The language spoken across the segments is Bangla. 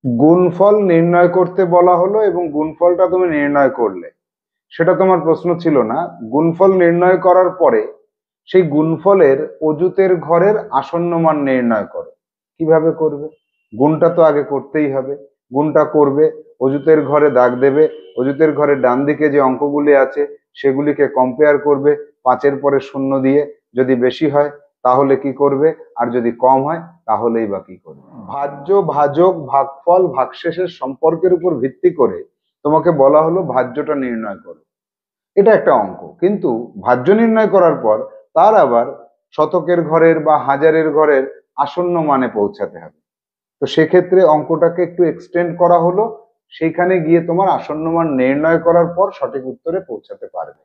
গুণফল নির্ণয় করতে বলা হলো এবং গুণফলটা তুমি নির্ণয় করলে, সেটা তোমার প্রশ্ন ছিল না। গুণফল নির্ণয় করার পরে সেই গুণফলের অযুতের ঘরের আসন্ন মান নির্ণয় করো। কিভাবে করবে? গুণটা তো আগে করতেই হবে। গুণটা করবে, অযুতের ঘরে দাগ দেবে, অযুতের ঘরের ডান দিকে যে অঙ্কগুলি আছে সেগুলিকে কম্পেয়ার করবে 5-এর পরে 0 দিয়ে। যদি বেশি হয় তাহলে কি করবে, আর যদি কম হয় তাহলেই বা কি করবে। ভাজ্য, ভাজক, ভাগফল, ভাগশেষের সম্পর্কের উপর ভিত্তি করে তোমাকে বলা হলো ভাজ্যটা নির্ণয় করো। এটা একটা অঙ্ক, কিন্তু ভাজ্য নির্ণয় করার পর তার আবার শতকের ঘরের বা হাজারের ঘরের আসন্ন মানে পৌঁছাতে হবে। তো সেক্ষেত্রে অঙ্কটাকে একটু এক্সটেন্ড করা হলো, সেইখানে গিয়ে তোমার আসন্ন মান নির্ণয় করার পর সঠিক উত্তরে পৌঁছাতে পারবে।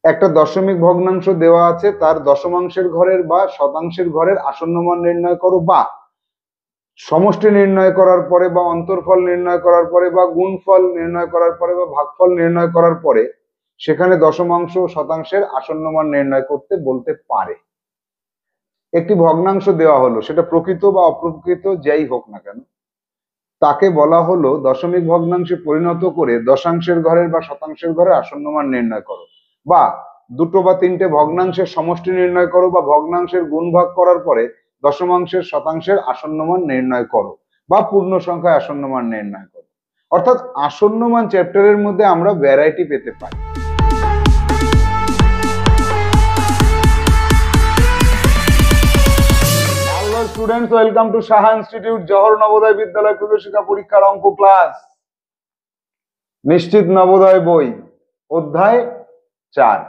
একটা দশমিক ভগ্নাংশ দেওয়া আছে, তার দশমাংশের ঘরের বা শতাংশের ঘরের আসন্ন মান নির্ণয় করো, বা সমষ্টি নির্ণয় করার পরে বা অন্তরফল নির্ণয় করার পরে বা গুণফল নির্ণয় করার পরে বা ভাগফল নির্ণয় করার পরে সেখানে দশমাংশ শতাংশের আসন্ন মান নির্ণয় করতে বলতে পারে। একটি ভগ্নাংশ দেওয়া হলো, সেটা প্রকৃত বা অপ্রকৃত যাই হোক না কেন, তাকে বলা হলো দশমিক ভগ্নাংশে পরিণত করে দশাংশের ঘরের বা শতাংশের ঘরের আসন্ন মান নির্ণয় করো, বা দুটো বা তিনটে ভগ্নাংশের সমষ্টি নির্ণয় করো, বা ভগ্নাংশের গুণ ভাগ করার পরে দশমাংশের শতাংশের আসন্ন মান নির্ণয় করো, বা পূর্ণ সংখ্যায় আসন্ন মান নির্ণয় করো। অর্থাৎ আসন্ন মান চ্যাপ্টারের মধ্যে আমরা ভ্যারাইটি পেতে পারি। Students, welcome to Saha institute Jawahar Navodaya Vidyalaya প্রবেশিকা পরীক্ষার অঙ্ক ক্লাস। নিশ্চিত নবোদয় বই, অধ্যায় 4,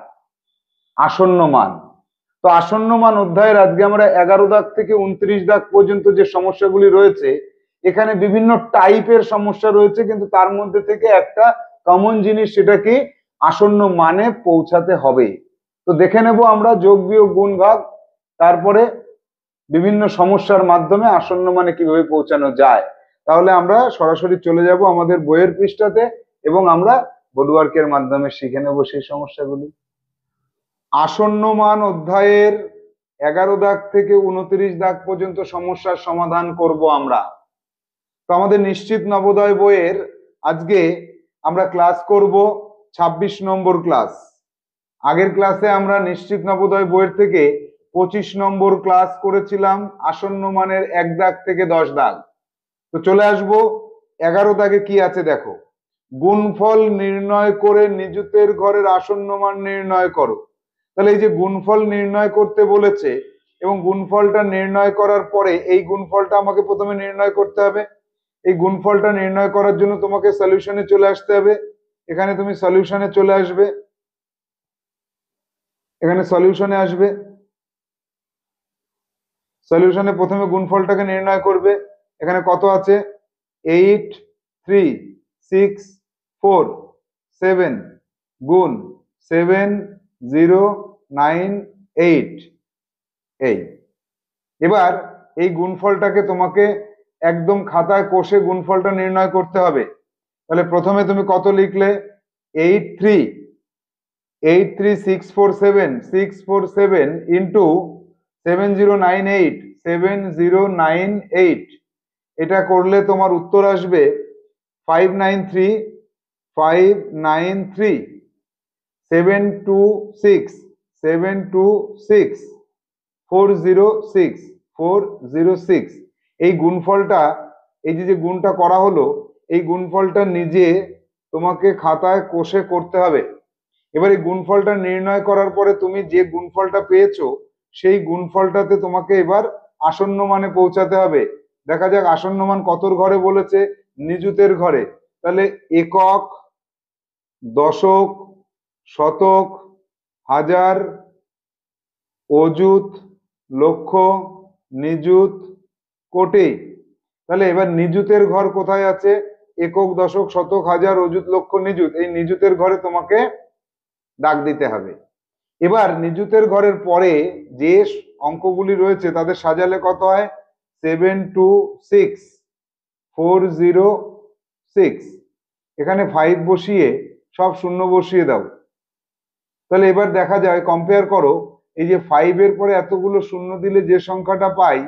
আসন্ন মান। তো আসন্ন মান অধ্যায়ের আজকে আমরা 11 দাগ থেকে 29 দাগ পর্যন্ত যে সমস্যাগুলি রয়েছে, এখানে বিভিন্ন টাইপের সমস্যা রয়েছে, কিন্তু তার মধ্যে থেকে একটা কমন জিনিস, সেটা কি? আসন্ন মানে পৌঁছাতে হবে। তো দেখে নেব আমরা যোগ বিয়োগ গুণ ভাগ, তারপরে বিভিন্ন সমস্যার মাধ্যমে আসন্ন মানে কিভাবে পৌঁছানো যায়। তাহলে আমরা সরাসরি চলে যাব আমাদের বইয়ের পৃষ্ঠাতে এবং আমরা বোর্ডওয়ার্কের মাধ্যমে শিখে নেব সেই সমস্যাগুলি। আসন্ন মান অধ্যায়ের 11 দাগ থেকে 29 দাগ পর্যন্ত সমস্যার সমাধান করব আমরা। তো আমাদের নিশ্চিত নবোদয় বইয়ের আজকে আমরা ক্লাস করব 26 নম্বর ক্লাস। আগের ক্লাসে আমরা নিশ্চিত নবোদয় বইয়ের থেকে 25 নম্বর ক্লাস করেছিলাম, আসন্ন মানের 1 দাগ থেকে 10 দাগ। তো চলে আসবো 11 দাগে কি আছে দেখো। গুণফল নির্ণয় করে নিযুতের ঘরের আসন্ন মান নির্ণয় করো। তাহলে এই যে গুণফল নির্ণয় করতে বলেছে, এবং গুণফলটা নির্ণয় করার পরে এই গুণফলটা আমাকে প্রথমে নির্ণয় করতে হবে। এই গুণফলটা নির্ণয় করার জন্য তোমাকে সলিউশনে চলে আসতে হবে। এখানে তুমি সলিউশনে চলে আসবে, এখানে সলিউশনে আসবে, সলিউশনে প্রথমে গুণফলটাকে নির্ণয় করবে। এখানে কত আছে? 8 3 6 4 7 গুণ 7 0 9 8। এই এবার এই গুণফলটাকে তোমাকে একদম খাতায় কষে গুণফলটা নির্ণয় করতে হবে। তাহলে প্রথমে তুমি কত লিখলে? 8 3 8 3 6 4 7 6 4 7 ইন্টু 7098 7098। এটা করলে তোমার উত্তর আসবে 593 593 726 726 406 406। এই গুণফলটা, এই যে গুণটা করা হলো, এই গুণফলটা নিজে তোমাকে খাতায় কষে করতে হবে। এবার এই গুণফলটা নির্ণয় করার পরে তুমি যে গুণফলটা পেয়েছো, সেই গুণফলটাতে তোমাকে এবার আসন্ন মানে পৌঁছাতে হবে। দেখা যাক আসন্ন মান কতর ঘরে বলেছে? নিযুতের ঘরে। তাহলে একক, দশক, শতক, হাজার, অযুত, লক্ষ, নিযুত, কোটি। তাহলে এবার নিযুতের ঘর কোথায় আছে? একক, দশক, শতক, হাজার, অযুত, লক্ষ, নিযুত। এই নিযুতের ঘরে তোমাকে দাগ দিতে হবে। এবার নিযুতের ঘরের পরে যে অঙ্কগুলি রয়েছে তাদের সাজালে কত হয়? 726 406। এখানে 5 বসিয়ে সব শূন্য বসিয়ে দাও। তাহলে এবার দেখা যায়, কম্পেয়ার করো, এই যে 5 এর পরে এতগুলো শূন্য দিলে যে সংখ্যাটা পাই,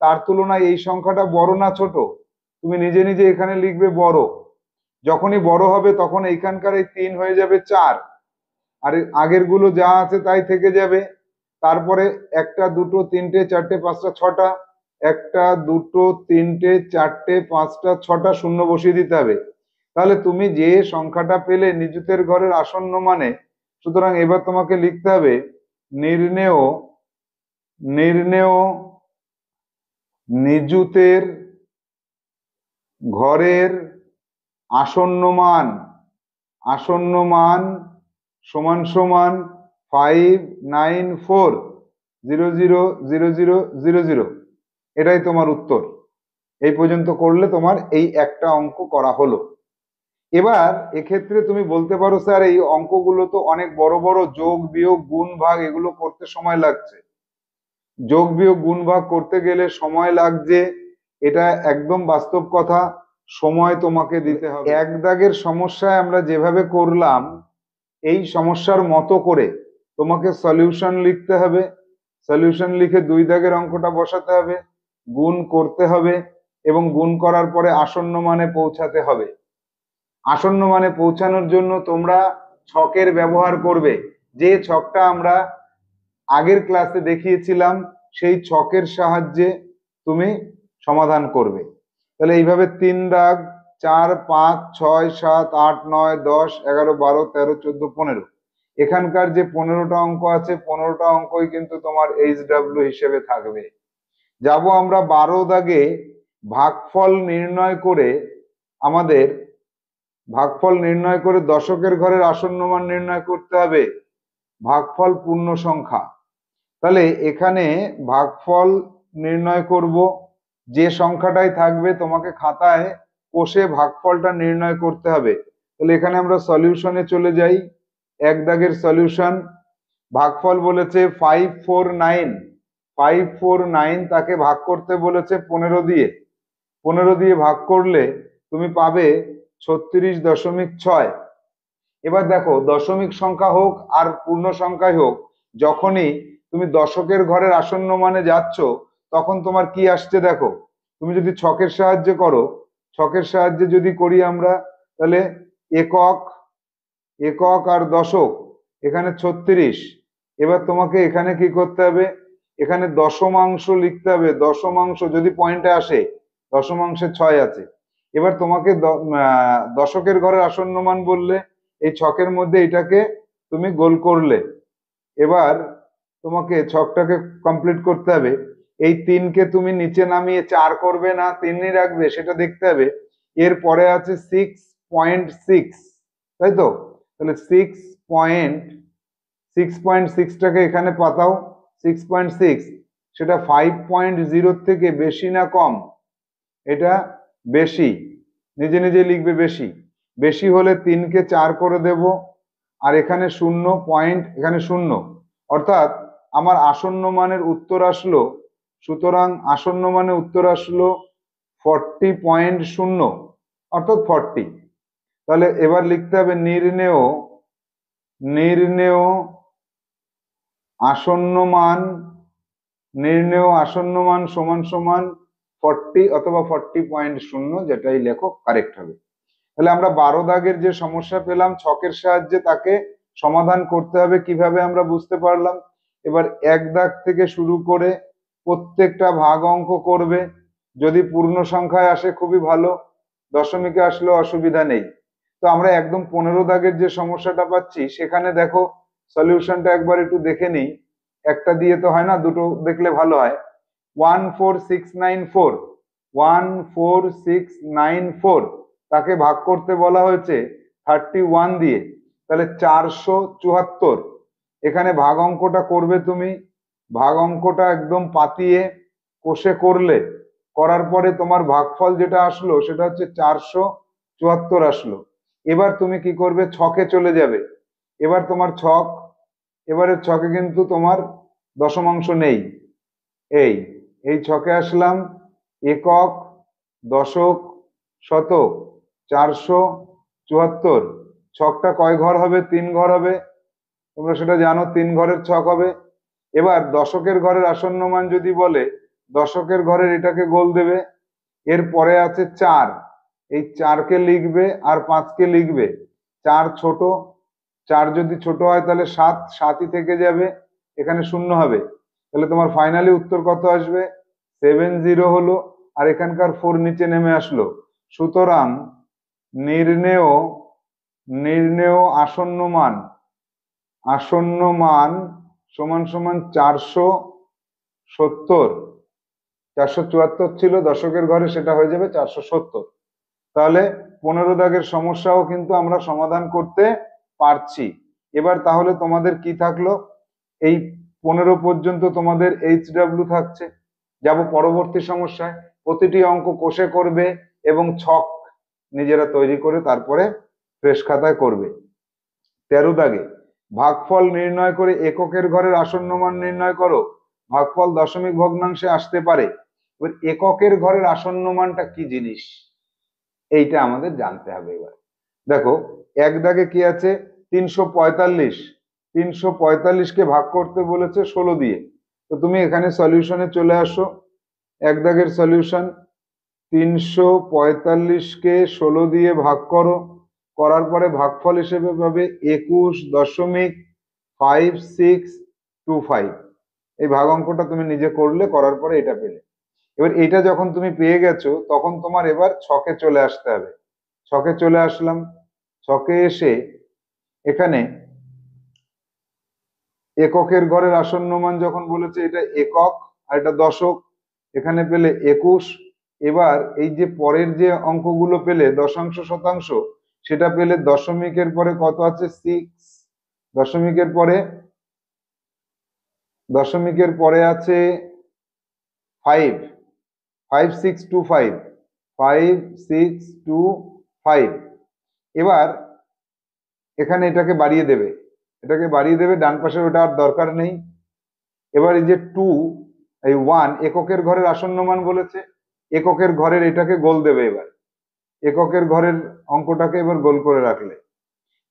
তার তুলনায় এই সংখ্যাটা বড় না ছোট? তুমি নিজে নিজে এখানে লিখবে বড়, যখনই বড় হবে তখন এইখানকার এই 3 হয়ে যাবে 4, আর আগের গুলো যা আছে তাই থেকে যাবে। তারপরে 1 2 3 4 5 6টা, 1 2 3 4 5 6টা শূন্য বসিয়ে দিতে হবে। তাহলে তুমি যে সংখ্যাটা পেলে নিযুতের ঘরের আসন্ন মানে, সুতরাং এবার তোমাকে লিখতে হবে নির্ণেয় নির্ণেয় নিযুতের ঘরের আসন্ন মান সমান সমান 594000000। এটাই তোমার উত্তর। এই পর্যন্ত করলে তোমার এই একটা অঙ্ক করা হলো। এবার এক্ষেত্রে তুমি বলতে পারো স্যার এই অঙ্কগুলো তো অনেক বড় বড়, যোগ বিয়োগ গুণ ভাগ এগুলো করতে সময় লাগছে। যোগ বিয়োগ গুণ ভাগ করতে গেলে সময় লাগছে, এটা একদম বাস্তব কথা, সময় তোমাকে দিতে হবে। এক দাগের সমস্যায় আমরা যেভাবে করলাম এই সমস্যার মতো করে তোমাকে সলিউশন লিখতে হবে, সলিউশন লিখে 2 দাগের অঙ্কটা বসাতে হবে, গুণ করতে হবে এবং গুণ করার পরে আসন্ন মানে পৌঁছাতে হবে। আসন্ন মানে পৌঁছানোর জন্য তোমরা ছকের ব্যবহার করবে, যে ছকটা আমরা আগের ক্লাসে দেখিয়েছিলাম সেই ছকের সাহায্যে তুমি সমাধান করবে। তাহলে এইভাবে 3 দাগ 4 5 6 7 8 9 10 11 12 13 14 15, এখানকার যে 15টা অঙ্ক আছে 15টা অঙ্কই কিন্তু তোমার HW হিসেবে থাকবে। যাব আমরা 12 দাগে ভাগফল নির্ণয় করে, আমাদের ভাগফল নির্ণয় করে দশকের ঘরের আসন্ন মান নির্ণয় করতে হবে, ভাগফল পূর্ণ সংখ্যা। তাহলে এখানে ভাগফল নির্ণয় করব, যে সংখ্যাটাই থাকবে তোমাকে খাতায় কষে ভাগফলটা নির্ণয় করতে হবে। তাহলে এখানে আমরা সলিউশনে চলে যাই। 1 দাগের সলিউশন, ভাগফল বলেছে 549, তাকে ভাগ করতে বলেছে 15 দিয়ে। 15 দিয়ে ভাগ করলে তুমি পাবে 36.6। এবার দেখো দশমিক সংখ্যা হোক আর পূর্ণ সংখ্যাই হোক, যখনই তুমি দশকের ঘরের আসন্ন মানে যাচ্ছ তখন তোমার কি আসছে দেখো। তুমি যদি ছকের সাহায্যে করো, ছকের সাহায্যে যদি করি আমরা, তাহলে একক একক আর দশক, এখানে 36। এবার তোমাকে এখানে কি করতে হবে, এখানে দশমাংশ লিখতে হবে। দশমাংশ যদি পয়েন্টে আসে, দশমাংশে 6 আছে। এবার তোমাকে দশকের ঘরের আসন্ন মান বললে এই ছকের মধ্যে এটাকে তুমি গোল করলে। এবার তোমাকে ছকটাকে কমপ্লিট করতে হবে। এই 3কে তুমি নিচে নামিয়ে 4 করবে না 3ই রাখবে সেটা দেখতে হবে। এর পরে আছে 6.6, তাই তো? তাহলে 6.6টাকে এখানে পাতাও। 6.6 সেটা 5.0 থেকে বেশি না কম? এটা বেশি, নিজে নিজে লিখবে বেশি। বেশি হলে 3কে 4 করে দেব, আর এখানে 0 পয়েন্ট, এখানে 0, অর্থাৎ আমার আসন্ন মানের উত্তর আসলো, সুতরাং আসন্ন মানে উত্তর আসলো 40.0, অর্থাৎ 40। তাহলে এবার লিখতে হবে নির্ণেয় আসন্ন মান সমান সমান 40 অথবা 40.0, যেটাই লেখো কারেক্ট হবে। তাহলে আমরা 12 দাগের যে সমস্যা পেলাম ছকের সাহায্যে তাকে সমাধান করতে হবে, কিভাবে আমরা বুঝতে পারলাম। এবার 1 দাগ থেকে শুরু করে প্রত্যেকটা ভাগ অঙ্ক করবে। যদি পূর্ণ সংখ্যায় আসে খুবই ভালো, দশমিকে আসলেও অসুবিধা নেই। তো আমরা একদম 15 দাগের যে সমস্যাটা পাচ্ছি সেখানে দেখো সলিউশনটা একবার একটু দেখে নিই। একটা দিয়ে তো হয় না, দুটো দেখলে ভালো হয়। 14694 তাকে ভাগ করতে বলা হয়েছে 31 দিয়ে, তাহলে 474। এখানে ভাগ অঙ্কটা করবে তুমি, ভাগ অঙ্কটা একদম পাতিয়ে কষে করলে, করার পরে তোমার ভাগফল যেটা আসলো সেটা হচ্ছে 474 আসলো। এবার তুমি কি করবে, ছকে চলে যাবে। এবার তোমার ছক, এবারের ছকে কিন্তু তোমার দশমাংশ নেই। এই ছকে আসলাম, একক দশক শতক 474। ছকটা কয় ঘর হবে? 3 ঘর হবে, তোমরা সেটা জানো, 3 ঘরের ছক হবে। এবার দশকের ঘরের আসন্ন মান যদি বলে, দশকের ঘরের এটাকে গোল দেবে। এরপরে আছে 4, এই 4কে লিখবে আর 5কে লিখবে। 4 ছোট, 4 যদি ছোট হয় তাহলে 7, 7ই থেকে যাবে, এখানে 0 হবে। তাহলে তোমার ফাইনালি উত্তর কত আসবে? 70 হলো, আর এখানকার 4 নিচে নেমে আসলো। সুতরাং নির্ণেয় নির্ণেয় আসন্ন মান, আসন্ন মান সমান সমান 470। 474 ছিল দশকের ঘরে, সেটা হয়ে যাবে 470। তাহলে 15 দাগের সমস্যাও কিন্তু আমরা সমাধান করতে পারছি। এবার তাহলে তোমাদের কি থাকলো? এই 15 পর্যন্ত তোমাদের HW থাকছে। যাব পরবর্তী সমস্যায়। প্রতিটি অঙ্ক কষে করবে এবং ছক নিজেরা তৈরি করে তারপরে ফ্রেশ খাতায় করবে। 13 দাগে ভাগফল নির্ণয় করে এককের ঘরের আসন্ন মান নির্ণয় করো। ভাগফল দশমিক ভগ্নাংশে আসতে পারে। এবার এককের ঘরের আসন্ন মানটা কি জিনিস, এইটা আমাদের জানতে হবে। এবার দেখো, এক দাগে কি আছে? 345। 345কে ভাগ করতে বলেছে 16 দিয়ে। তো তুমি এখানে সলিউশনে চলে আসো। এক দাগের সলিউশন, 345কে 16 দিয়ে ভাগ করো। করার পরে ভাগফল হিসেবে পাবে 21.5625। এই ভাগ অঙ্কটা তুমি নিজে করলে, করার পরে এটা পেলে। এবার এটা যখন তুমি পেয়ে গেছো, তখন তোমার এবার ছকে চলে আসতে হবে। ছকে চলে আসলাম। ছকে এসে এখানে এককের ঘরের আসন্ন মান যখন বলেছে, এটা একক আর এটা দশক, এখানে পেলে 21। এবার এই যে পরের যে অঙ্কগুলো পেলে দশাংশ শতাংশ, সেটা পেলে দশমিকের পরে কত আছে? 6। দশমিকের পরে আছে 5, 5625, 5625। এবার এখানে এটাকে বাড়িয়ে দেবে, ডান পাশের ওটা আর দরকার নেই। এবার এই যে 2, এই 1 এককের ঘরের আসন্ন মান বলেছে, এককের ঘরের এটাকে গোল দেবে। এবার এককের ঘরের অঙ্কটাকে এবার গোল করে রাখলে,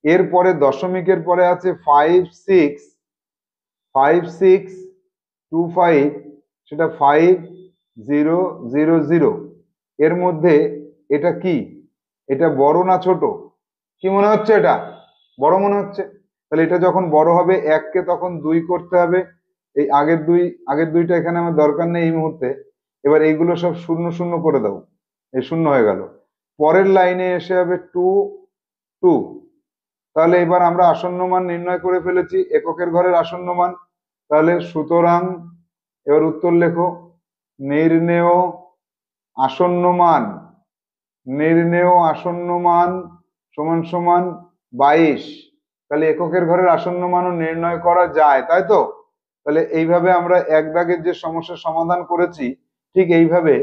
এরপরে দশমিকের পরে আছে 5625, সেটা 5000। এর মধ্যে এটা কি? এটা বড় না ছোট? কি মনে হচ্ছে? এটা বড় মনে হচ্ছে। তাহলে এটা যখন বড় হবে, 1কে তখন 2 করতে হবে। এই আগের দুইটা এখানে আমার দরকার নেই এই মুহূর্তে। এবার এইগুলো সব শূন্য শূন্য করে দাও, এই শূন্য হয়ে গেল। পরের লাইনে এসে হবে 2 2। তাহলে এবার আমরা আসন্ন মান নির্ণয় করে ফেলেছি, এককের ঘরের আসন্ন মান। তাহলে সুতরাং এবার উত্তর লেখো, নির্ণেয় আসন্ন মান, সমান সমান 22। তাহলে এককের ঘরের আসন্ন মানও নির্ণয় করা যায়, তাই তো? তাহলে এইভাবে আমরা এক দাগের যে সমস্যার সমাধান করেছি, ঠিক এইভাবে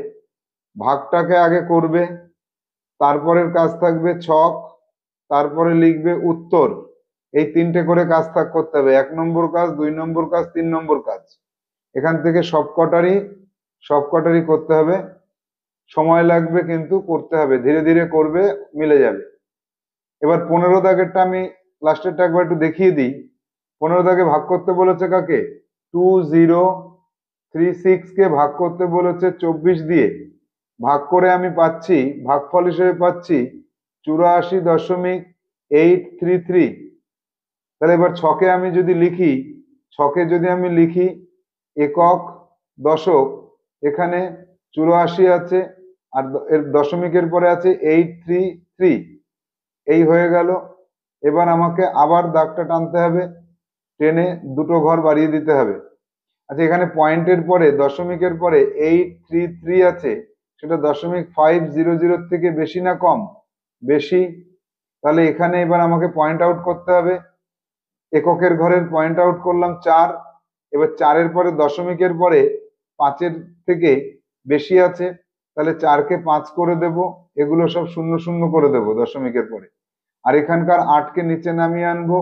ভাগটাকে আগে করবে, তারপরের কাজ থাকবে ছক, তারপরে লিখবে উত্তর। এই 3টে করে কাজ করতে হবে, 1 নম্বর কাজ, 2 নম্বর কাজ, 3 নম্বর কাজ। এখান থেকে সবকটারই করতে হবে। সময় লাগবে কিন্তু করতে হবে, ধীরে ধীরে করবে, মিলে যাবে। এবার 15 দাগেরটা আমি লাস্টেরটা একবার একটু দেখিয়ে দিই। 15 দাগে ভাগ করতে বলেছে কাকে? 2036কে ভাগ করতে বলেছে 24 দিয়ে। ভাগ করে আমি পাচ্ছি, ভাগফল হিসেবে পাচ্ছি 84.833। তাহলে এবার ছকে যদি আমি লিখি একক দশক, এখানে 84 আছে, আর এর দশমিকের পরে আছে 833। এই হয়ে গেল। এবার আমাকে আবার দাগটা টানতে হবে, টেনে দুটো ঘর বাড়িয়ে দিতে হবে। আচ্ছা, এখানে পয়েন্টের পরে দশমিকের পরে 833 আছে, সেটা 0.500 থেকে বেশি না কম? বেশি। তাহলে এখানে এবার আমাকে পয়েন্ট আউট করতে হবে। এককের ঘরের পয়েন্ট আউট করলাম 4। এবার 4-এর পরে দশমিকের পরে 5-এর থেকে বেশি আছে, তাহলে 4কে 5 করে দেব, এগুলো সব শূন্য শূন্য করে দেব দশমিকের পরে। আর এখানকার 8কে নিচে নামিয়ে আনবো,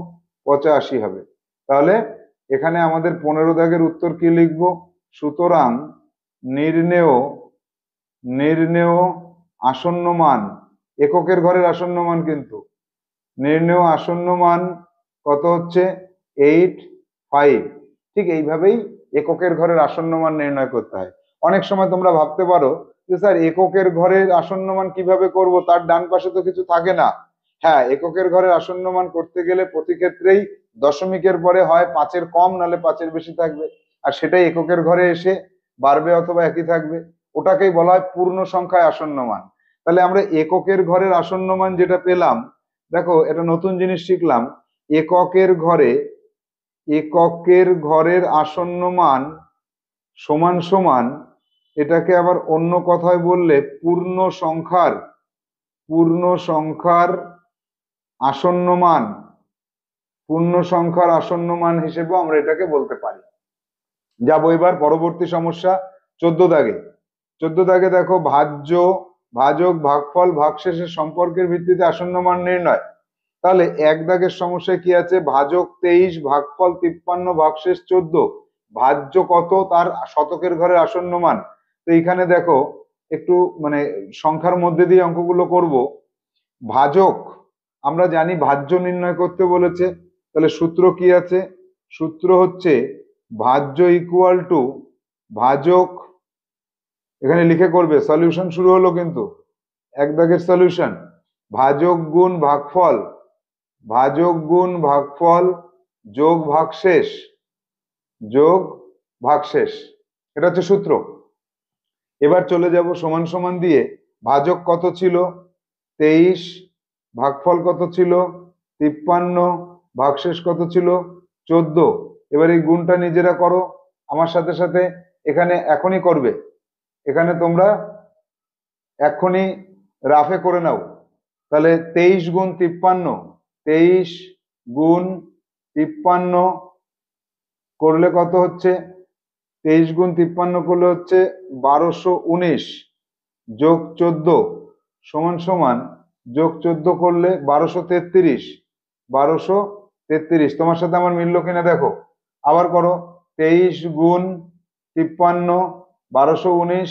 85 হবে। তাহলে এখানে আমাদের 15 দাগের উত্তর কি লিখবো? সুতরাং নির্ণেয় আসন্ন মান, এককের ঘরের আসন্ন মান, কিন্তু নির্ণেয় আসন্ন মান কত হচ্ছে? 85। ঠিক এইভাবেই এককের ঘরের আসন্ন মান নির্ণয় করতে হয়। অনেক সময় তোমরা ভাবতে পারো যে স্যার এককের ঘরের আসন্ন মান কিভাবে করব, তার ডান পাশে তো কিছু থাকে না। হ্যাঁ, এককের ঘরের আসন্ন মান করতে গেলে প্রতি ক্ষেত্রেই দশমিকের পরে হয় 5-এর কম নাহলে 5-এর বেশি থাকবে, আর সেটাই এককের ঘরে এসে বাড়বে অথবা একই থাকবে। ওটাকেই বলা হয় পূর্ণ সংখ্যায় আসন্ন মান। তাহলে আমরা এককের ঘরের আসন্ন মান যেটা পেলাম, দেখো এটা নতুন জিনিস শিখলাম। এককের ঘরের আসন্ন মান সমান সমান, এটাকে আবার অন্য কথায় বললে পূর্ণ সংখ্যার আসন্ন মান, হিসেবে আমরা এটাকে বলতে পারি। যাবো এবার পরবর্তী সমস্যা 14 দাগে। 14 দাগে দেখো, ভাজক ভাগফল ভাগশেষের সম্পর্কের ভিত্তিতে আসন্ন মান নির্ণয়। তাহলে 1 দাগের সমস্যায় কি আছে, ভাজক 23 ভাগফল 53 ভাগশেষ 14, ভাজ্য কত তার শতকের ঘরের আসন্ন মান। তো এইখানে দেখো একটু মানে সংখ্যার মধ্যে দিয়ে অঙ্কগুলো করব। ভাজক আমরা জানি ভাজ্য নির্ণয় করতে বলেছে, তাহলে সূত্র কি আছে, সূত্র হচ্ছে ভাজ্য ইকুয়াল টু ভাজক, এখানে লিখে করবে, সলিউশন শুরু হলো কিন্তু 1 দাগের সলিউশন, ভাজক গুণ ভাগফল যোগ ভাগশেষ, এটা হচ্ছে সূত্র। এবার চলে যাব সমান সমান দিয়ে, ভাজক কত ছিল 23, ভাগফল কত ছিল 53, ভাগশেষ কত ছিল 14। এবার এই গুণটা নিজেরা করো আমার সাথে সাথে, এখানে এখনই করবে, এখানে তোমরা এখনই রাফে করে নাও। তাহলে 23 গুণ 53 করলে কত হচ্ছে, 23 গুণ 53 করলে হচ্ছে 1219 যোগ 14 সমান সমান, যোগ 14 করলে 1233। তোমার সাথে আমার মিললো কিনা দেখো, আবার করো। 23 গুণ 53 1219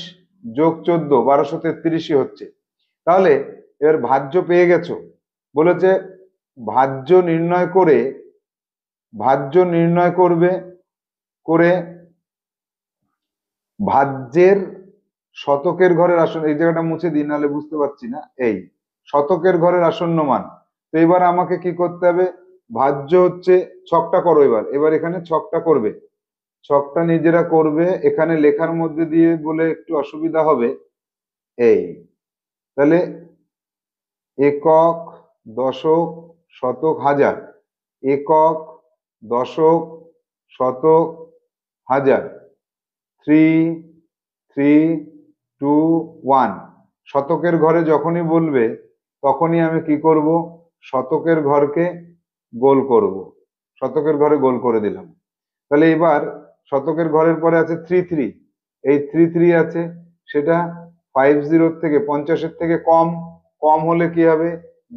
যোগ 14 1233 হচ্ছে। তাহলে এবার ভাজ্য পেয়ে গেছো, বলেছে ভাজ্য নির্ণয় করে ভাজ্যের শতকের ঘরের আসন্ন, এই জায়গাটা মুছে দিই নাহলে বুঝতে পারছি না, এই শতকের ঘরের আসন্ন মান। তো এবার আমাকে কি করতে হবে, ভাজ্য হচ্ছে ছকটা করো, এবার এখানে ছকটা করবে, ছকটা নিজেরা করবে, এখানে লেখার মধ্যে দিয়ে বলে একটু অসুবিধা হবে। এই তাহলে একক দশক শতক হাজার, একক দশক শতক হাজার, 3 3 2 1। শতকের ঘরে যখনই বলবে তখনই আমি কি করব, শতকের ঘরকে গোল করব, শতকের ঘরে গোল করে দিলাম। তাহলে এবার শতকের ঘরের পরে আছে 33, এই 33 আছে, সেটা 50 থেকে 50-এর থেকে কম, কম হলে কি হবে,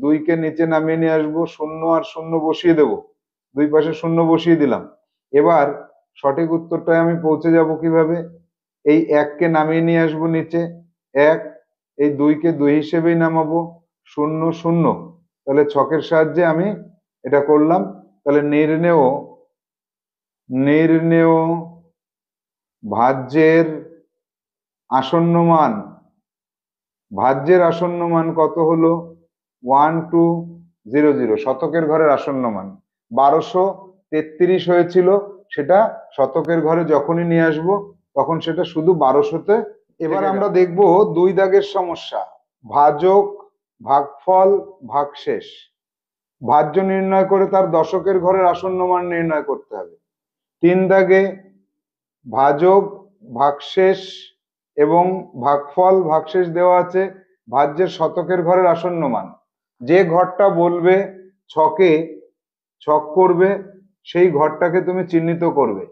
2-কে নিচে নামিয়ে নিয়ে আসবো, 0 আর 0 বসিয়ে দেবো, দুই পাশে 0 বসিয়ে দিলাম। এবার সঠিক উত্তরটায় আমি পৌঁছে যাব কিভাবে, এই 1-কে নামিয়ে নিয়ে আসবো নিচে 1, এই 2-কে 2 হিসেবেই নামাবো 0 0। তাহলে ছকের সাহায্যে আমি এটা করলাম। তাহলে নির্ণেয় ভাজ্যের আসন্ন মান কত হলো 1200, শতকের ঘরের আসন্ন মান 1233 হয়েছিল, সেটা শতকের ঘরে যখনই নিয়ে আসবো তখন সেটা শুধু 1200-তে। এবার আমরা দেখব 2 দাগের সমস্যা, ভাজক ভাগফল ভাগশেষ। ভাজ্য নির্ণয় করে তার দশকের ঘরের আসন্ন মান নির্ণয় করতে হবে। 3 দাগে ভাজক ভাগশেষ এবং ভাগফল ভাগশেষ দেওয়া আছে, ভাজ্যের শতকের ঘরের আসন্ন মান, যে ঘরটা বলবে ছক করবে সেই ঘরটাকে তুমি চিহ্নিত করবে।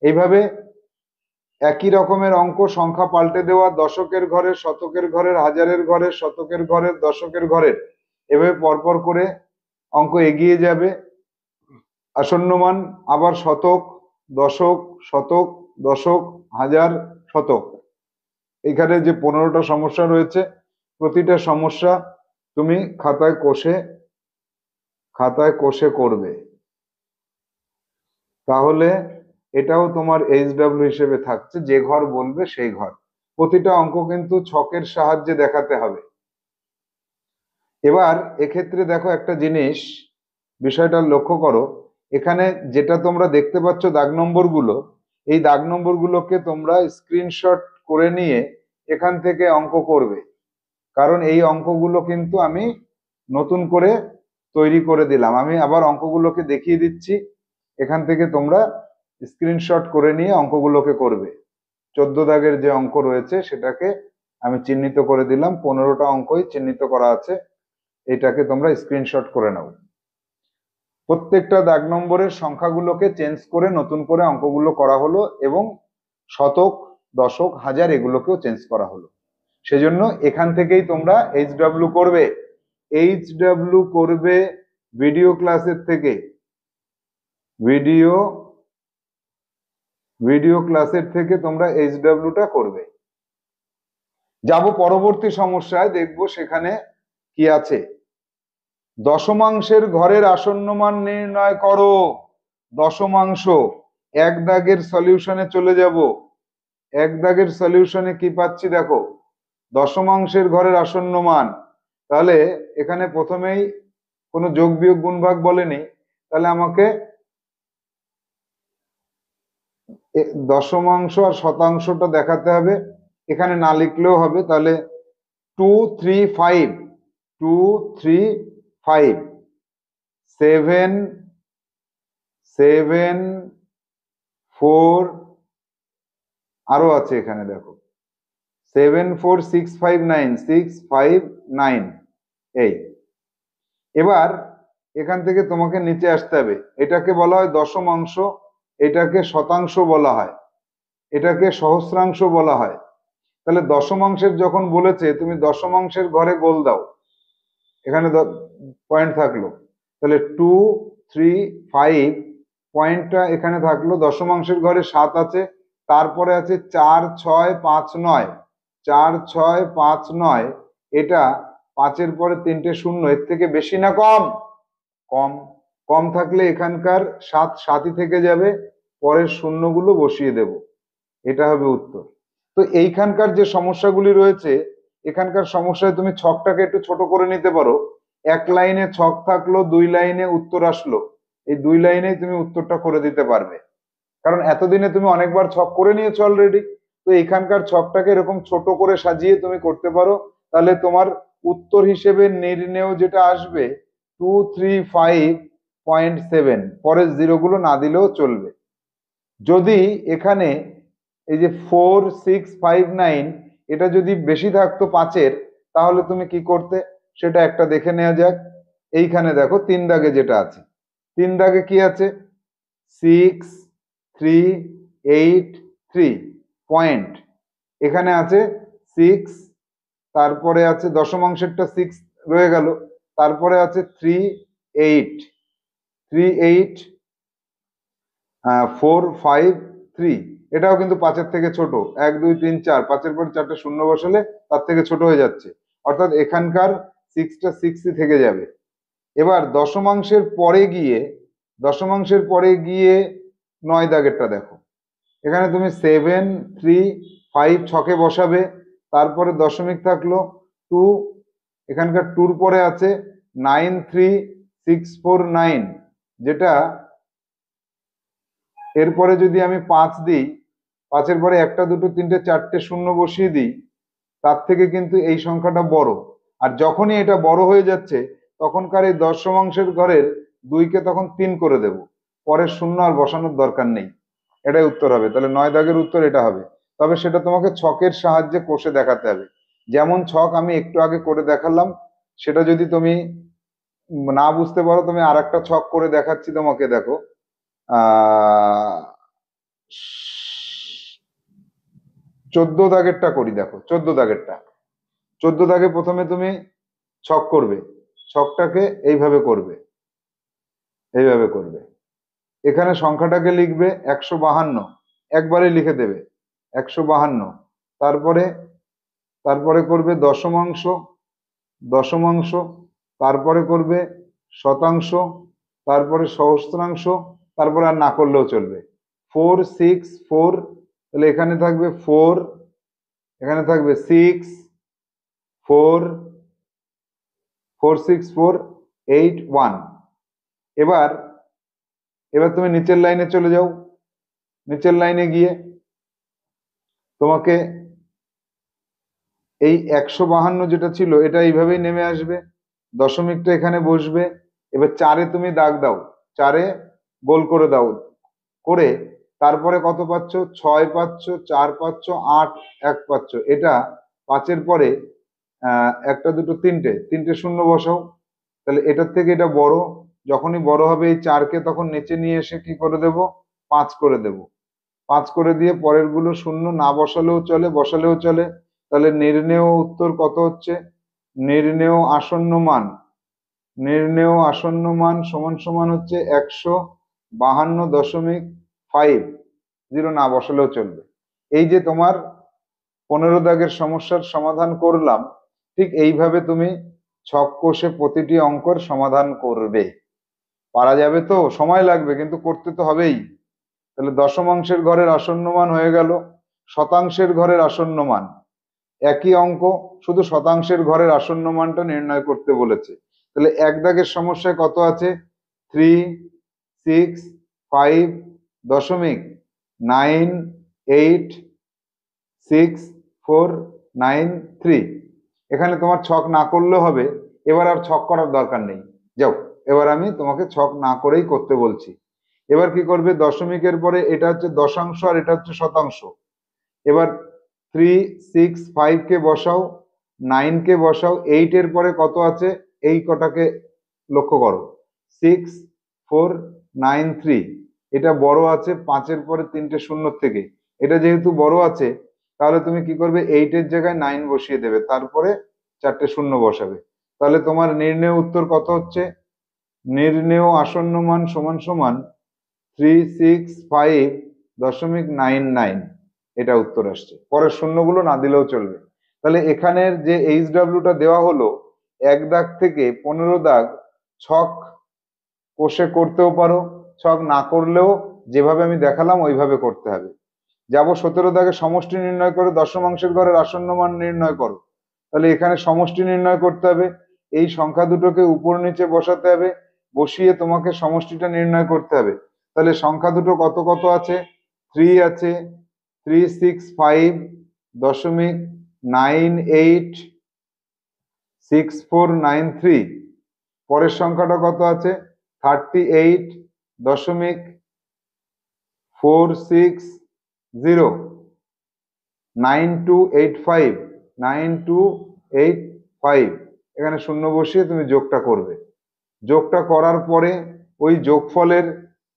এইভাবে একই রকমের অঙ্ক, সংখ্যা পাল্টে দেওয়া, দশকের ঘরের, শতকের ঘরের, হাজারের ঘরের, শতকের ঘরের, দশকের ঘরের, এভাবে পরপর করে অঙ্ক এগিয়ে যাবে। আসন্ন মান আবার শতক দশক হাজার শতক। এখানে যে 15টা সমস্যা রয়েছে, প্রতিটা সমস্যা তুমি খাতায় কষে করবে, তাহলে এটাও তোমার HW হিসেবে থাকছে, যে ঘর বলবে সেই ঘর। প্রতিটা অঙ্ক কিন্তু ছকের সাহায্যে দেখাতে হবে। এবার এক্ষেত্রে দেখো একটা জিনিস, বিষয়টা লক্ষ্য করো, এখানে যেটা তোমরা দেখতে পাচ্ছ দাগ নম্বরগুলো, এই দাগ নম্বরগুলোকে তোমরা স্ক্রিনশট করে নিয়ে এখান থেকে অঙ্ক করবে, কারণ এই অঙ্কগুলো কিন্তু আমি নতুন করে তৈরি করে দিলাম। আমি আবার অঙ্কগুলোকে দেখিয়ে দিচ্ছি, এখান থেকে তোমরা স্ক্রিনশট করে নিয়ে অঙ্কগুলোকে করবে। 14 দাগের যে অঙ্ক রয়েছে সেটাকে আমি চিহ্নিত করে দিলাম, 15টা অঙ্কই চিহ্নিত করা আছে, এটাকে তোমরা স্ক্রিনশট করে নাও। প্রত্যেকটা দাগ নম্বরের সংখ্যাগুলোকে চেঞ্জ করে নতুন করে অঙ্কগুলো করা হলো, এবং শতক, দশক, হাজার এগুলোকেও চেঞ্জ করা হলো। সেজন্য এখান থেকেই তোমরা HW করবে, HW করবে ভিডিও ক্লাসের থেকে, ভিডিও ক্লাসের থেকে তোমরা HWটা করবে। যাব পরবর্তী সমস্যায়, দেখবো সেখানে কি আছে। দশমাংশের ঘরের আসন্ন মান নির্ণয় করো। দশমাংশ, এক দাগের সলিউশনে চলে যাব। এক দাগের সলিউশনে কি পাচ্ছি দেখো, দশমাংশের ঘরের আসন্ন মান। তাহলে এখানে প্রথমেই কোনো যোগ বিয়োগ গুণ ভাগ বলেনি, তাহলে আমাকে দশমাংশ আর শতাংশটা দেখাতে হবে। এখানে না লিখলেও হবে, তাহলে 2 3 5, 2 3 5, 7 7 4, আরো আছে এখানে দেখো 7 4 6 5 9, 6 5 9, এই। এবার এখান থেকে তোমাকে নিচে আসতে হবে, এটাকে বলা হয় দশমাংশ, এটাকে শতাংশ বলা হয়, এটাকে সহস্রাংশ বলা হয়। তাহলে দশমাংশের যখন বলেছে তুমি দশমাংশের ঘরে গোল দাও, এখানে পয়েন্ট থাকলো, তাহলে 2 3 5 পয়েন্টটা এখানে থাকলো, দশমাংশের ঘরে 7 আছে, তারপরে আছে 4 6 5 9, 4 6 5 9, এটা 5-এর পরে 3টে শূন্য, এর থেকে বেশি না কম? কম। কম থাকলে এখানকার 7 7ই থেকে যাবে, পরের শূন্যগুলো বসিয়ে দেব, এটা হবে উত্তর। তো এইখানকার যে সমস্যাগুলি রয়েছে, এখানকার সমস্যায় তুমি ছকটাকে একটু ছোট করে নিতে পারো। এক লাইনে ছক থাকলো, 2 লাইনে উত্তর আসলো, এই 2 লাইনেই তুমি উত্তরটা করে দিতে পারবে, কারণ এতদিনে তুমি অনেকবার ছক করে নিয়েছো অলরেডি। তো এখানকার ছকটাকে এরকম ছোট করে সাজিয়ে তুমি করতে পারো, তাহলে তোমার উত্তর হিসেবে নির্ণেয় যেটা আসবে 235.7, পরের জিরোগুলো না দিলেও চলবে। যদি এখানে এই যে 4 6 5 9 এটা যদি বেশি থাকতো 5-এর, তাহলে তুমি কি করতে সেটা একটা দেখে নেওয়া যাক। এইখানে দেখো 3 দাগে যেটা আছে, 3 দাগে কি আছে, 6 3 8 3 পয়েন্ট, এখানে আছে 6, তারপরে আছে দশমাংশেরটা 6 রয়ে গেল, তারপরে আছে 3 8 3 8 4 5 3, এটাও কিন্তু 5-এর থেকে ছোট, 1 2 3 4, 5-এর পরে 4টে শূন্য বসালে তার থেকে ছোট হয়ে যাচ্ছে, অর্থাৎ এখানকার 6টা 6ই থেকে যাবে। এবার দশমাংশের পরে গিয়ে 9 দাগেরটা দেখো, এখানে তুমি 7 3 5 ছকে বসাবে, তারপরে দশমিক থাকলো 2, এখানকার 2-র পরে আছে 9 3 6 4 9, যেটা এরপরে যদি আমি 5 দিই, 5-এর পরে 1টা 2টো 3টে 4টে শূন্য বসিয়ে দিই, তার থেকে কিন্তু এই সংখ্যাটা বড়। আর যখনই এটা বড় হয়ে যাচ্ছে, তখনকার এই দশমাংশের ঘরের 2কে তখন 3 করে দেব, পরের শূন্য আর বসানোর দরকার নেই, এটাই উত্তর হবে। তাহলে 9 দাগের উত্তর এটা হবে, তবে সেটা তোমাকে ছকের সাহায্যে কষে দেখাতে হবে। যেমন ছক আমি একটু আগে করে দেখালাম, সেটা যদি তুমি না বুঝতে পারো, তুমি আর একটা ছক করে দেখাচ্ছি তোমাকে, দেখো 14 দাগেরটা করি, দেখো 14 দাগেরটা। 14 দাগে প্রথমে তুমি ছক করবে, ছকটাকে এইভাবে করবে, এইভাবে করবে, এখানে সংখ্যাটাকে লিখবে 152, একবারে লিখে দেবে 152, তারপরে করবে দশমাংশ, তারপরে করবে শতাংশ, তারপরে সহস্রাংশ, তারপরে আর না করলেও চলবে। 4 6 4, তাহলে এখানে থাকবে 4 এখানে থাকবে 6 4 4 6 4 8 1। এবার এবার তুমি নিচের লাইনে চলে যাও। নিচের লাইনে গিয়ে তোমাকে এই 152 যেটা ছিল এটা এইভাবেই নেমে আসবে, দশমিকটা এখানে বসবে। এবার 4-এ তুমি দাগ দাও, 4-এ গোল করে দাও, করে তারপরে কত পাচ্ছ? 6 পাচ্ছ, 4 পাচ্ছ, 8 1 পাচ্ছ। এটা 5-এর পরে একটা দুটো তিনটে তিনটে শূন্য বসাও। তাহলে এটার থেকে এটা বড়, যখনই বড় হবে এই 4-কে তখন নিচে নিয়ে এসে কি করে দেব? 5 করে দেব। 5 করে দিয়ে পরের গুলো শূন্য না বসালেও চলে, বসালেও চলে। তাহলে নির্ণেয় উত্তর কত হচ্ছে? নির্ণেয় আসন্ন মান, নির্ণেয় আসন্ন মান সমান সমান হচ্ছে 152.50, না বসালেও চলবে। এই যে তোমার 15 দাগের সমস্যার সমাধান করলাম, ঠিক এইভাবে তুমি ছক কষে প্রতিটি অঙ্কর সমাধান করবে। পারা যাবে তো? সময় লাগবে, কিন্তু করতে তো হবেই। তাহলে দশমাংশের ঘরের আসন্ন মান হয়ে গেল, শতাংশের ঘরের আসন্ন মান একই অঙ্ক, শুধু শতাংশের ঘরের আসন্ন মানটা নির্ণয় করতে বলেছে। তাহলে এক দাগের সমস্যায় কত আছে? 365.9864993। এখানে তোমার ছক না করলেও হবে। এবার আর ছক করার দরকার নেই, যাও এবার আমি তোমাকে ছক না করেই করতে বলছি। এবার কি করবে? দশমিকের পরে এটা হচ্ছে দশাংশ আর এটা হচ্ছে শতাংশ। এবার 365 কে বসাও, 9 কে বসাও, 8-এর পরে কত আছে এই কটাকে লক্ষ্য করো, 6493। এটা বড় আছে 5-এর পরে তিনটে শূন্য থেকে, এটা যেহেতু বড় আছে তাহলে তুমি কি করবে? 8-এর জায়গায় 9 বসিয়ে দেবে, তারপরে চারটে শূন্য বসাবে। তাহলে তোমার নির্ণেয় উত্তর কত হচ্ছে? নির্ণেয় আসন্ন মান সমান সমান 365.99। এটা উত্তর আসছে, পরের শূন্যগুলো না দিলেও চলবে। তাহলে এখানের যে HWটা দেওয়া হলো, এক দাগ থেকে 15 দাগ ছক কষে করতেও পারো, ছক না করলেও যেভাবে আমি দেখালাম ওইভাবে করতে হবে। যাবো 17 দাগে সমষ্টি নির্ণয় করে দশমাংশের ঘরের আসন্ন মান নির্ণয় করো। তাহলে এখানে সমষ্টি নির্ণয় করতে হবে, এই সংখ্যা দুটোকে উপর নিচে বসাতে হবে, বসিয়ে তোমাকে সমষ্টিটা নির্ণয় করতে হবে। তাহলে সংখ্যা দুটো কত কত আছে? 3 আছে, 365.986493। পরের সংখ্যাটা কত আছে? 38.9285 এখানে শূন্য বসিয়ে তুমি যোগটা করবে। যোগটা করার পরে ওই যোগফলের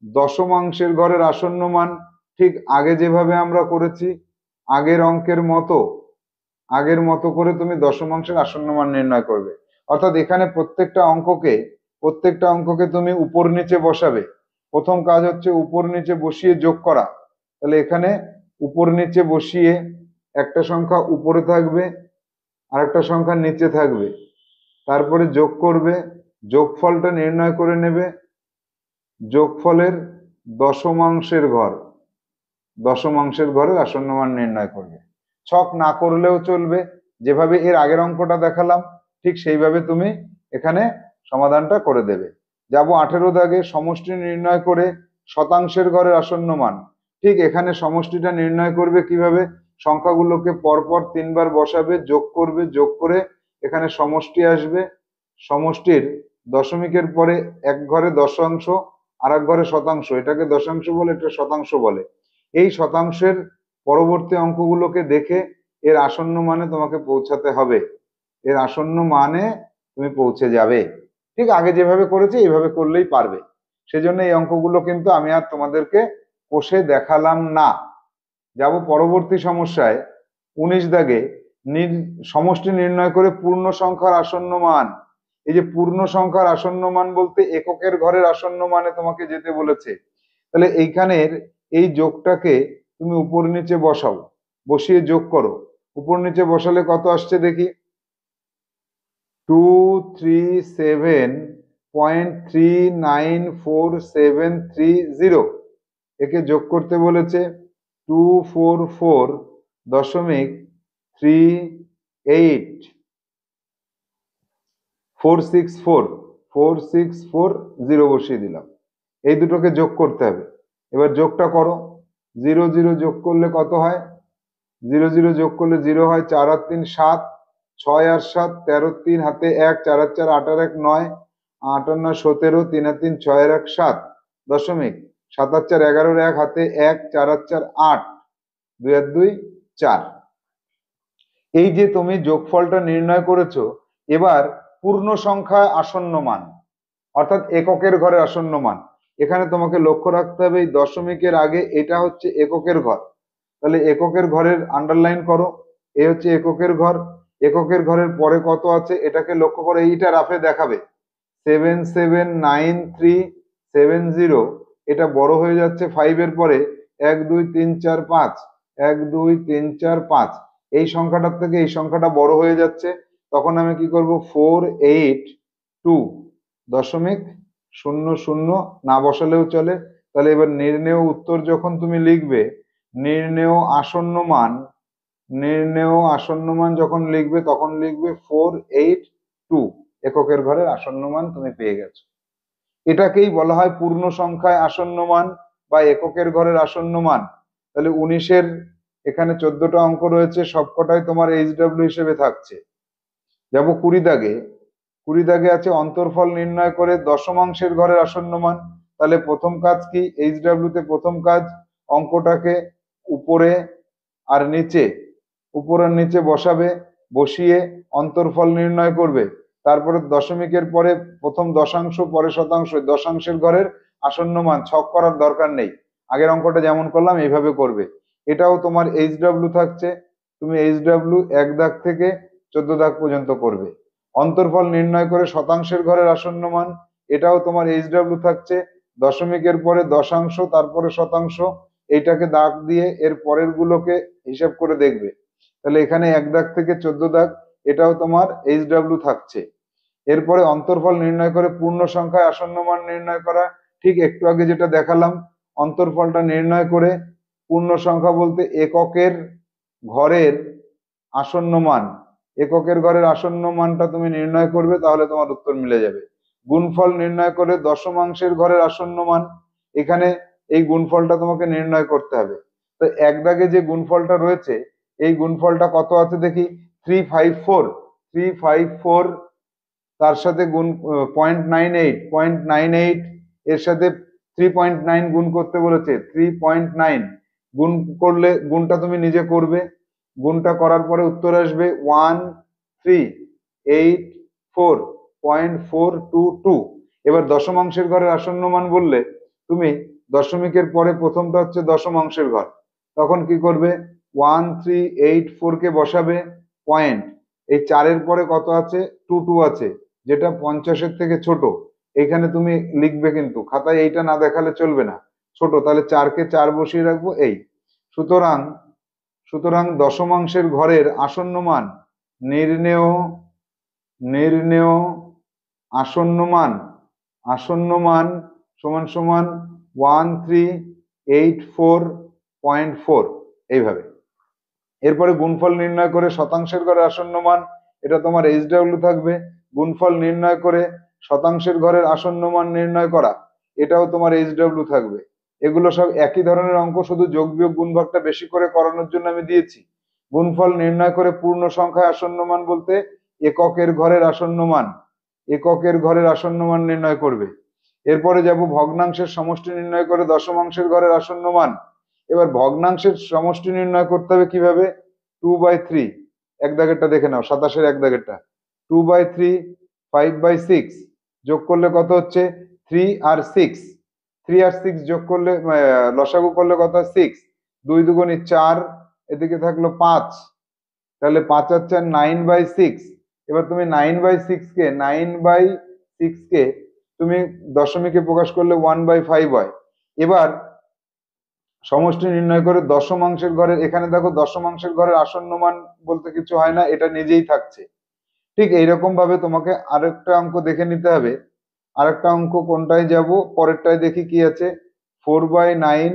দশমাংশের ঘরের আসন্ন মান ঠিক আগে যেভাবে আমরা করেছি আগের অঙ্কের মতো, আগের মতো করে তুমি দশমাংশের আসন্ন মান নির্ণয় করবে। অর্থাৎ এখানে প্রত্যেকটা অঙ্ককে তুমি উপর নিচে বসাবে। প্রথম কাজ হচ্ছে উপর নিচে বসিয়ে যোগ করা। তাহলে এখানে উপর নিচে বসিয়ে একটা সংখ্যা উপরে থাকবে আর একটা সংখ্যা নিচে থাকবে, তারপরে যোগ করবে, যোগফলটা নির্ণয় করে নেবে। যোগফলের দশমাংশের ঘর, দশমাংশের ঘরের আসন্ন মান নির্ণয় করবে। ছক না করলেও চলবে, যেভাবে এর আগের অঙ্কটা দেখালাম ঠিক সেইভাবে তুমি এখানে সমাধানটা করে দেবে। যাব 18 দাগে সমষ্টি নির্ণয় করে শতাংশের ঘরের আসন্ন মান। ঠিক এখানে সমষ্টিটা নির্ণয় করবে কিভাবে? সংখ্যাগুলোকে পরপর 3বার বসাবে, যোগ করবে, যোগ করে এখানে সমষ্টি আসবে। সমষ্টির দশমিকের পরে এক ঘরে দশাংশ আর এক ঘরে শতাংশ, এটাকে দশাংশ বলে, এটা শতাংশ বলে। এই শতাংশের পরবর্তী অঙ্কগুলোকে দেখে এর আসন্ন মানে তোমাকে পৌঁছাতে হবে, এর আসন্ন মানে তুমি পৌঁছে যাবে। ঠিক আগে যেভাবে করেছি এইভাবে করলেই পারবে। সেজন্য এই অঙ্কগুলো কিন্তু আমি আর তোমাদেরকে কষে দেখালাম না। যাব পরবর্তী সমস্যায় 19 দাগে সমষ্টি নির্ণয় করে পূর্ণ সংখ্যার আসন্ন মান। এই যে পূর্ণ সংখ্যার আসন্ন মান বলতে এককের ঘরের আসন্ন মানে তোমাকে যেতে বলেছে। তাহলে এইখানের এই যোগটাকে তুমি উপর নিচে বসাও, বসিয়ে যোগ করো। উপর নিচে বসালে কত আসছে দেখি? 237.394730। একে যোগ করতে বলেছে 244.394730। 38464 বসিয়ে দিলাম। এই দুটোকে যোগ করতে হবে। এবার যোগটা করো। 0 0 যোগ করলে কত হয়? 0 0 যোগ করলে 0 হয়, 4 আর 3 7, 6 আর 7 13, 3 হাতে 1, 4 আর 4 8 আর 1 9, 8 আর 9 17, 3 আর 3 6 আর 1 7 দশমিক, 7 আর 4 11, 1 হাতে 1, 4 আর 4 8, 2 আর 2 4। এই যে তুমি যোগফলটা নির্ণয় করেছো, এবার পূর্ণ সংখ্যায় আসন্ন মান অর্থাৎ এককের ঘরের আসন্ন মান, এখানে তোমাকে লক্ষ্য রাখতে হবে এই দশমিকের আগে এটা হচ্ছে এককের ঘর। তাহলে এককের ঘরের আন্ডারলাইন করো, এই হচ্ছে এককের ঘর। এককের ঘরের পরে কত আছে এটাকে লক্ষ্য করো, এইটা রাফে দেখাবে 7793770, এটা বড় হয়ে যাচ্ছে 5 এর পরে 1 2 3 4 5, 1 2 3 4 5, এই সংখ্যাটার থেকে এই সংখ্যাটা বড় হয়ে যাচ্ছে। তখন আমি কি করব, 482.00 না বসালেও চলে। তাহলে এবার নির্ণেয় উত্তর যখন তুমি লিখবে, নির্ণেয় আসন্ন মান যখন লিখবে তখন লিখবে 482, এককের ঘরের আসন্ন মান তুমি পেয়ে গেছো। এটাকেই বলা হয় পূর্ণ সংখ্যায় আসন্ন মান বা এককের ঘরের আসন্ন মান। তাহলে 19-এর এখানে 14টা অঙ্ক রয়েছে, সবকটাই তোমার এইচডব্লিউ হিসেবে থাকছে। যাব 20 দাগে। 20 দাগে আছে অন্তর্ফল নির্ণয় করে দশমাংশের ঘরের আসন্ন মান। তাহলে প্রথম কাজ কি, এইচডব্লিউ তে প্রথম কাজ অঙ্কটাকে উপরে আর নিচে বসাবে, বসিয়ে অন্তর্ফল নির্ণয় করবে। তারপরে দশমিকের পরে প্রথম দশাংশ, পরে শতাংশ, দশাংশের ঘরের আসন্ন মান। ছক করার দরকার নেই, আগের অঙ্কটা যেমন করলাম এইভাবে করবে। এটাও তোমার এইচডব্লিউ থাকছে, তুমি এইচডব্লিউ 1 দাগ থেকে 14 দাগ পর্যন্ত করবে। অন্তর্ফল নির্ণয় করে শতাংশের ঘরের আসন্ন মান, এটাও তোমার এইচডব্লিউ থাকছে, দশমিকের পরে দশাংশ, তারপরে শতাংশ, এইটাকে দাগ দিয়ে এর পরের গুলোকে হিসাব করে দেখবে। তাহলে এখানে 1 দাগ থেকে 14 দাগ, এটাও তোমার এইচডব্লিউ থাকছে। এরপরে অন্তর্ফল নির্ণয় করে পূর্ণ সংখ্যায় আসন্ন মান নির্ণয় করা, ঠিক একটু আগে যেটা দেখালাম। অন্তর্ফলটা নির্ণয় করে পূর্ণ সংখ্যা বলতে এককের ঘরের আসন্ন মান, এককের ঘরের আসন্ন মানটা তুমি নির্ণয় করবে, তাহলে তোমার উত্তর মিলে যাবে। গুণফল নির্ণয় করে দশমাংশের ঘরের আসন্ন মান, এখানে এই গুণফলটা তোমাকে নির্ণয় করতে হবে। তো 1 দাগে যে গুণফলটা রয়েছে, এই গুণফলটা কত আছে দেখি, 354, তার সাথে গুণ 0.98 এর সাথে 3.9 গুণ করতে বলেছে, 3.9 গুণ করলে, গুণটা তুমি নিজে করবে, গুণটা করার পরে উত্তর আসবে 1384.422। এবার দশমাংশের ঘরের আসন্ন মান বললে তুমি দশমিকের পরে প্রথমটা হচ্ছে দশমাংশের ঘর, তখন কি করবে, 1384 কে বসাবে, পয়েন্ট, এই 4-এর পরে কত আছে, 22 আছে, যেটা 50-এর থেকে ছোট। এখানে তুমি লিখবে, কিন্তু খাতায় এইটা না দেখালে চলবে না, ছোট, তাহলে 4-কে 4 বসিয়ে রাখবো এই। সুতরাং দশমাংশের ঘরের আসন্ন মান, নির্ণেয় আসন্ন মান সমান সমান 1384.4, এইভাবে। এরপরে গুণফল নির্ণয় করে শতাংশের ঘরের আসন্ন মান, এটা তোমার এইচডব্লিউ থাকবে। গুণফল নির্ণয় করে শতাংশের ঘরের আসন্ন মান নির্ণয় করা, এটাও তোমার এইচডব্লিউ থাকবে। এগুলো সব একই ধরনের অঙ্ক, শুধু যোগ বিয়োগ গুণ ভাগটা বেশি করে করানোর জন্য আমি দিয়েছি। গুণফল নির্ণয় করে পূর্ণ সংখ্যায় আসন্ন মান বলতে এককের ঘরের আসন্ন মান নির্ণয় করবে। এরপরে যাব ভগ্নাংশের সমষ্টি নির্ণয় করে দশমাংশের ঘরের আসন্ন মান। এবার ভগ্নাংশের সমষ্টি নির্ণয় করতে হবে কিভাবে, 2/3, 1 দাগেরটা দেখে নাও, 27-এর 1 দাগেরটা, 2/3, 5/6 যোগ করলে কত হচ্ছে, 3 আর 6 যোগ করলে লসাগু করলে কত হয়, 6, 2 দুগুণে 4, এদিকে থাকলো 5, তাহলে 5 আর 4 9/6। এবার তুমি 9/6 কে তুমি দশমিকে প্রকাশ করলে 1/5 হয়। এবার সমষ্টি নির্ণয় করে দশমাংশের ঘরের, এখানে দেখো দশমাংশের ঘরের আসন্ন মান বলতে কিছু হয় না, এটা নিজেই থাকছে। ঠিক এইরকম ভাবে তোমাকে আরেকটা অঙ্ক দেখে নিতে হবে। আরেকটা অঙ্ক কোনটায় যাব, পরেরটায় দেখি কি আছে, 4/9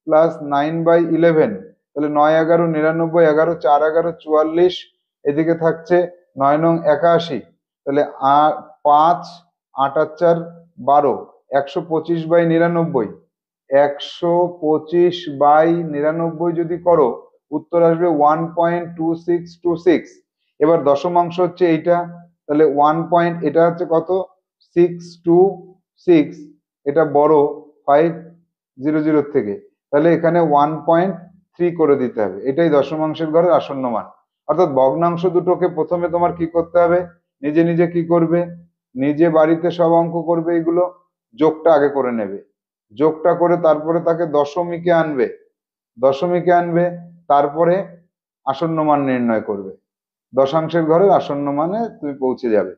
+ 9/11, তাহলে 9, 11, 99, 11, 4, 11, 44, এদিকে থাকছে 9 নং 81, তাহলে 5, 8 আর 4, 12, 125/99, 125/99 যদি করো উত্তর আসবে 1.2626। এবার দশমাংশ হচ্ছে এইটা, তাহলে এটা হচ্ছে কত 626, এটা বড় 500 থেকে, তাহলে এখানে 1.3 করে দিতে হবে। এটাই দশমাংশের ঘরের আসন্ন মান। অর্থাৎ ভগ্নাংশ দুটোকে প্রথমে তোমার কি করতে হবে, নিজে নিজে কি করবে, নিজে বাড়িতে সব অঙ্ক করবে, এগুলো যোগটা আগে করে নেবে, যোগটা করে তারপরে তাকে দশমিকে আনবে, তারপরে আসন্ন মান নির্ণয় করবে। দশাংশের ঘরের আসন্ন মানে তুমি পৌঁছে যাবে।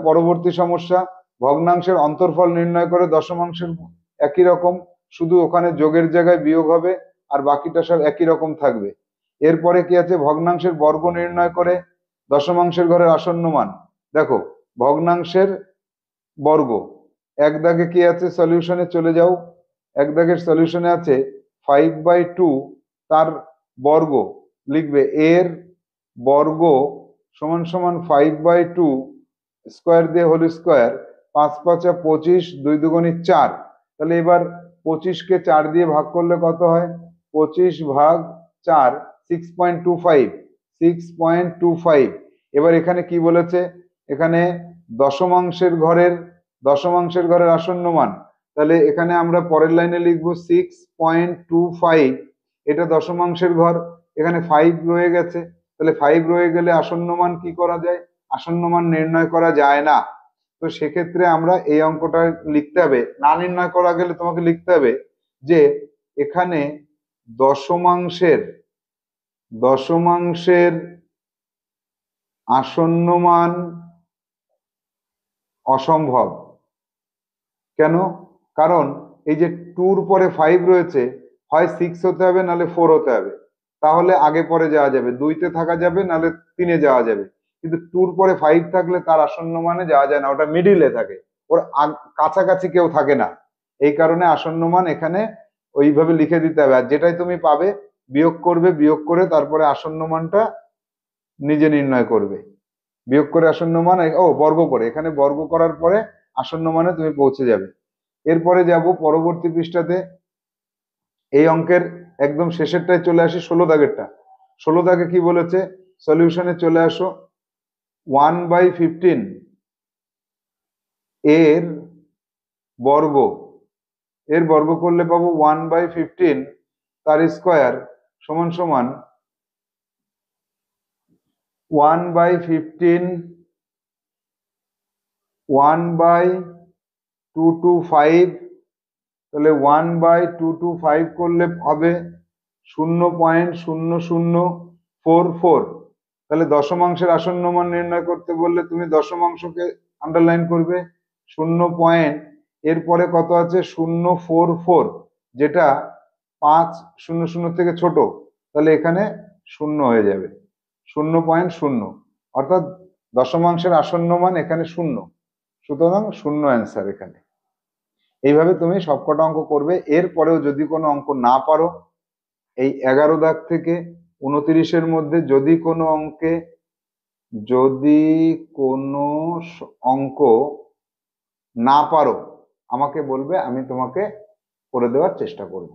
পরবর্তী সমস্যা, ভগ্নাংশের অন্তর্ফল নির্ণয় করে দশমাংশের একই রকম, শুধু ওখানে যোগের জায়গায় বিয়োগ হবে আর বাকিটা সব একই রকম থাকবে। এরপরে কি আছে, ভগ্নাংশের বর্গ নির্ণয় করে দশমাংশের ঘরের আসন্ন মান। দেখো ভগ্নাংশের বর্গ, এক দাগে কি আছে, সলিউশনে চলে যাও, এক দাগের সলিউশনে আছে 5/2, তার বর্গ লিখবে, এর বর্গ সমান সমান 5/2 স্কোয়ার দিয়ে হোল স্কোয়ার, 5 5 25, 2 2 4। তাহলে এবার 25কে 4 দিয়ে ভাগ করলে কত হয়, 25/4, 6.25। এবার এখানে কি বলেছে, এখানে দশমাংশের ঘরের আসন্ন মান, তাহলে এখানে আমরা পরের লাইনে লিখবো 6.25, এটা দশমাংশের ঘর, এখানে 5 রয়ে গেছে, তাহলে 5 রয়ে গেলে আসন্ন মান কি করা যায়, আসন্ন মান নির্ণয় করা যায় না। তো সেক্ষেত্রে আমরা এই অঙ্কটা লিখতে হবে, না নির্ণয় করা গেলে তোমাকে লিখতে হবে যে এখানে দশমাংশের আসন্ন মান অসম্ভব। কেন, কারণ এই যে 2 এর পরে 5 রয়েছে, হয় 6 হতে হবে নাহলে 4 হতে হবে, তাহলে আগে পরে যাওয়া যাবে, 2-তে থাকা যাবে নাহলে 3-এ যাওয়া যাবে, কিন্তু 2 এর পরে 5 থাকলে তার আসন্ন মানে যাওয়া যায় না, ওটা মিডিলে থাকে, ওর কাছাকাছি কেউ থাকে না। এই কারণে আসন্ন মান এখানে ওইভাবে লিখে দিতে হবে, আর যেটাই তুমি পাবে বিয়োগ করবে, বিয়োগ করে তারপরে আসন্ন মানটা নিজে নির্ণয় করবে, বিয়োগ করে আসন্ন মান বর্গ করে, এখানে বর্গ করার পরে আসন্ন মানে তুমি পৌঁছে যাবে। এরপরে যাব পরবর্তী পৃষ্ঠাতে, এই অঙ্কের একদম শেষেরটায় চলে আসি, 16 দাগেরটা। 16 দাগে কি বলেছে, সলিউশনে চলে আসো, 1/15 এর বর্গ করলে পাবো 1/15, তার স্কোয়ার সমান সমান 1/15 1/225, তাহলে 1/225 করলে হবে 0.0044। তাহলে দশমাংশের আসন্ন মান নির্ণয় করতে বললে তুমি দশমাংশকে আন্ডারলাইন করবে, 0. এরপরে কত আছে 044, যেটা 500 থেকে ছোট, তাহলে এখানে 0 হয়ে যাবে, 0.0, অর্থাৎ দশমাংশের আসন্ন মান এখানে 0, সুতরাং 0 অ্যান্সার এখানে। এইভাবে তুমি সবকটা অঙ্ক করবে। এরপরেও যদি কোনো অঙ্ক না পারো, এই 11 দাগ থেকে 29-এর মধ্যে যদি কোনো অঙ্ক না পারো আমাকে বলবে, আমি তোমাকে করে দেওয়ার চেষ্টা করব।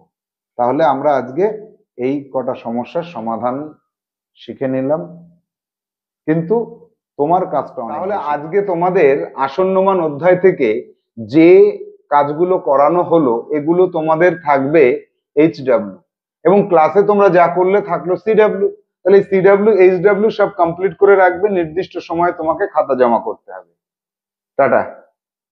তাহলে আমরা আজকে এই কটা সমস্যার সমাধান শিখে নিলাম, কিন্তু তোমার কাজটা অনেক। তাহলে আজকে তোমাদের আসন্নমান অধ্যায় থেকে যে কাজগুলো করানো হলো এগুলো তোমাদের থাকবে HW, এবং ক্লাসে তোমরা যা করলে থাকলো CW। তাহলে CW HW সব কমপ্লিট করে রাখবে, নির্দিষ্ট সময়ে তোমাকে খাতা জমা করতে হবে। টাটা।